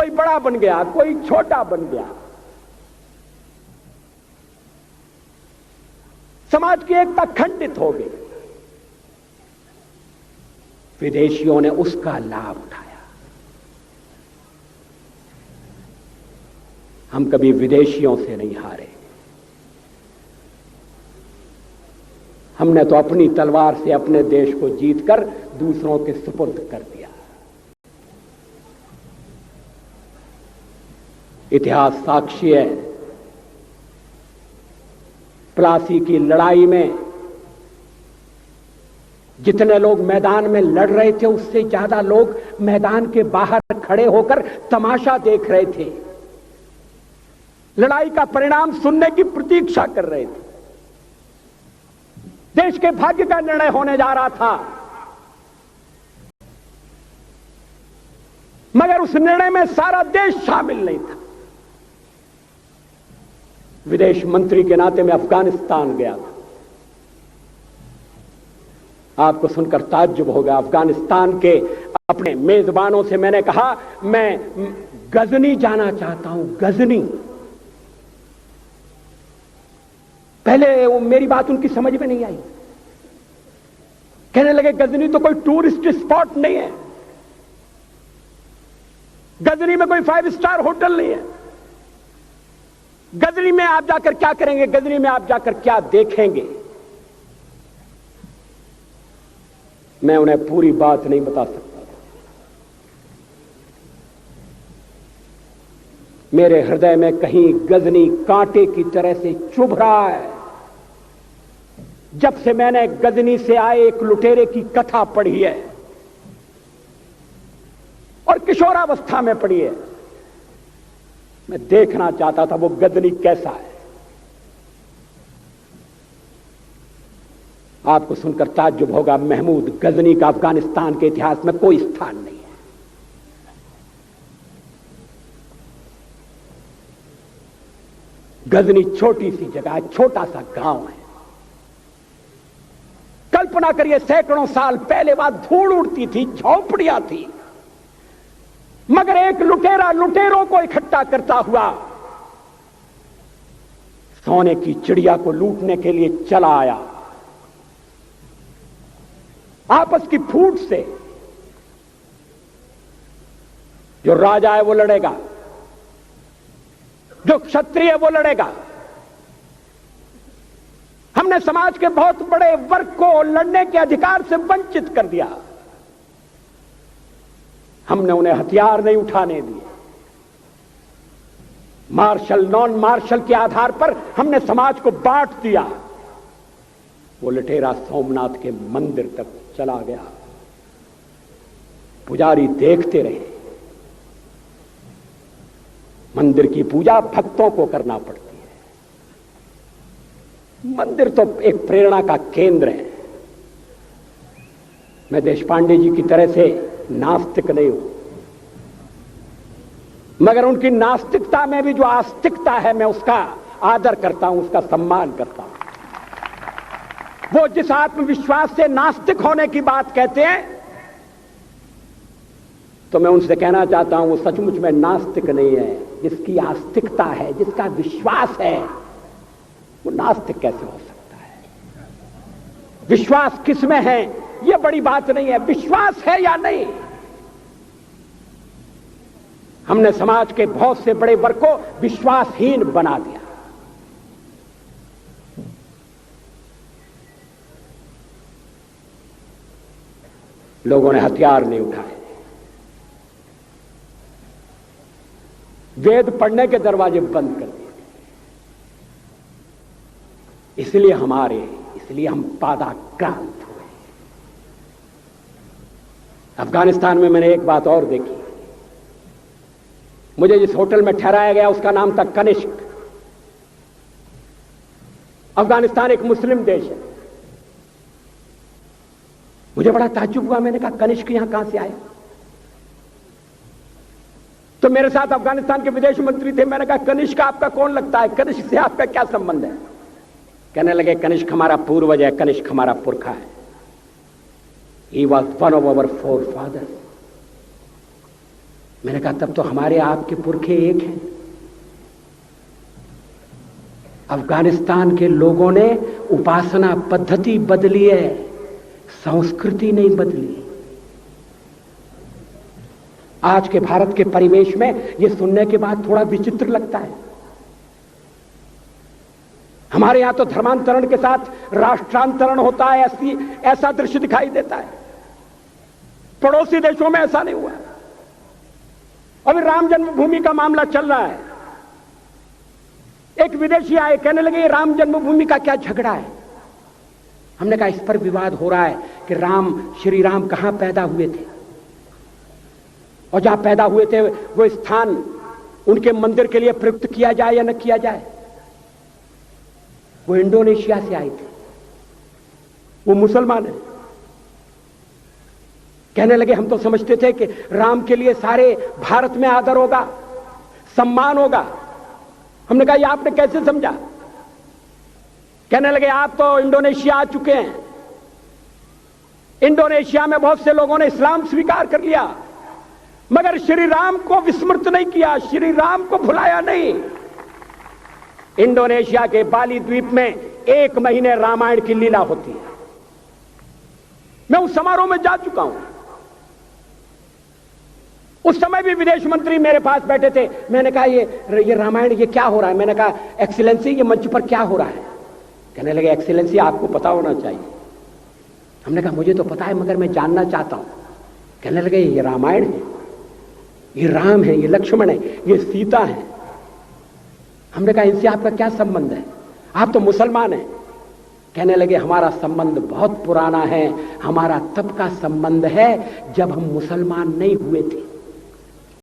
कोई बड़ा बन गया, कोई छोटा बन गया। समाज की एकता खंडित हो गई। विदेशियों ने उसका लाभ उठाया। हम कभी विदेशियों से नहीं हारे। हमने तो अपनी तलवार से अपने देश को जीतकर दूसरों के सुपुर्द कर दिया। इतिहास साक्षी है, प्लासी की लड़ाई में जितने लोग मैदान में लड़ रहे थे उससे ज्यादा लोग मैदान के बाहर खड़े होकर तमाशा देख रहे थे, लड़ाई का परिणाम सुनने की प्रतीक्षा कर रहे थे। देश के भाग्य का निर्णय होने जा रहा था, मगर उस निर्णय में सारा देश शामिल नहीं था। विदेश मंत्री के नाते मैं अफगानिस्तान गया था। आपको सुनकर ताज्जुब होगा, अफगानिस्तान के अपने मेजबानों से मैंने कहा मैं गजनी जाना चाहता हूं, गजनी। पहले वो मेरी बात उनकी समझ में नहीं आई। कहने लगे गजनी तो कोई टूरिस्ट स्पॉट नहीं है, गजनी में कोई 5 स्टार होटल नहीं है, गजनी में आप जाकर क्या करेंगे, गजनी में आप जाकर क्या देखेंगे। मैं उन्हें पूरी बात नहीं बता सकता। मेरे हृदय में कहीं गजनी कांटे की तरह से चुभ रहा है। जब से मैंने गजनी से आए एक लुटेरे की कथा पढ़ी है और किशोरावस्था में पढ़ी है, मैं देखना चाहता था वो गजनी कैसा है। आपको सुनकर ताज्जुब होगा, महमूद गजनी का अफगानिस्तान के इतिहास में कोई स्थान नहीं है। गजनी छोटी सी जगह है, छोटा सा गांव है। कल्पना करिए, सैकड़ों साल पहले वहां धूल उड़ती थी, झोंपड़ियां थी, मगर एक लुटेरा लुटेरों को इकट्ठा करता हुआ सोने की चिड़िया को लूटने के लिए चला आया। आपस की फूट से जो राजा है वो लड़ेगा, जो क्षत्रिय है वो लड़ेगा। हमने समाज के बहुत बड़े वर्ग को लड़ने के अधिकार से वंचित कर दिया। हमने उन्हें हथियार नहीं उठाने दिए। मार्शल नॉन मार्शल के आधार पर हमने समाज को बांट दिया। वो लुटेरा सोमनाथ के मंदिर तक चला गया, पुजारी देखते रहे। मंदिर की पूजा भक्तों को करना पड़ती है। मंदिर तो एक प्रेरणा का केंद्र है। मैं देशपांडे जी की तरह से नास्तिक नहीं हूं, मगर उनकी नास्तिकता में भी जो आस्तिकता है मैं उसका आदर करता हूं, उसका सम्मान करता हूं। वो जिस आत्मविश्वास से नास्तिक होने की बात कहते हैं, तो मैं उनसे कहना चाहता हूं वो सचमुच में नास्तिक नहीं है। जिसकी आस्तिकता है, जिसका विश्वास है, वो नास्तिक कैसे हो सकता है? विश्वास किस में है यह बड़ी बात नहीं है, विश्वास है या नहीं। हमने समाज के बहुत से बड़े वर्ग को विश्वासहीन बना दिया। लोगों ने हथियार नहीं उठाए, वेद पढ़ने के दरवाजे बंद कर दिए। इसलिए हम पादाक्रांत हुए। अफगानिस्तान में मैंने एक बात और देखी। मुझे जिस होटल में ठहराया गया उसका नाम था कनिष्क। अफगानिस्तान एक मुस्लिम देश है। मुझे बड़ा ताज्जुब हुआ, मैंने कहा कनिष्क यहां कहां से आया? तो मेरे साथ अफगानिस्तान के विदेश मंत्री थे। मैंने कहा कनिष्क आपका कौन लगता है, कनिष्क से आपका क्या संबंध है? कहने लगे कनिष्क हमारा पूर्वज है, कनिष्क हमारा पुरखा है। He was one of our forefathers. मैंने कहा तब तो हमारे आपके पुरखे एक हैं। अफगानिस्तान के लोगों ने उपासना पद्धति बदली है, संस्कृति नहीं बदली। आज के भारत के परिवेश में यह सुनने के बाद थोड़ा विचित्र लगता है। हमारे यहां तो धर्मांतरण के साथ राष्ट्रांतरण होता है, ऐसा दृश्य दिखाई देता है। पड़ोसी देशों में ऐसा नहीं हुआ। अभी राम जन्मभूमि का मामला चल रहा है। एक विदेशी आए, कहने लगे राम जन्मभूमि का क्या झगड़ा है। हमने कहा इस पर विवाद हो रहा है कि श्री राम कहां पैदा हुए थे, और जहां पैदा हुए थे वो स्थान उनके मंदिर के लिए प्रयुक्त किया जाए या न किया जाए। वो इंडोनेशिया से आए थे, वो मुसलमान है। कहने लगे हम तो समझते थे कि राम के लिए सारे भारत में आदर होगा, सम्मान होगा। हमने कहा ये आपने कैसे समझा। कहने लगे आप तो इंडोनेशिया आ चुके हैं, इंडोनेशिया में बहुत से लोगों ने इस्लाम स्वीकार कर लिया, मगर श्री राम को विस्मृत नहीं किया, श्री राम को भुलाया नहीं। इंडोनेशिया के बाली द्वीप में 1 महीने रामायण की लीला होती है। मैं उस समारोह में जा चुका हूं। उस समय भी विदेश मंत्री मेरे पास बैठे थे। मैंने कहा ये रामायण ये क्या हो रहा है। मैंने कहा एक्सीलेंसी ये मंच पर क्या हो रहा है। कहने लगे एक्सीलेंसी आपको पता होना चाहिए। हमने कहा मुझे तो पता है मगर मैं जानना चाहता हूं। कहने लगे ये रामायण है, ये राम है, ये लक्ष्मण है, ये सीता है। हमने कहा इनसे आपका क्या संबंध है, आप तो मुसलमान हैं। कहने लगे हमारा संबंध बहुत पुराना है, हमारा तब का संबंध है जब हम मुसलमान नहीं हुए थे।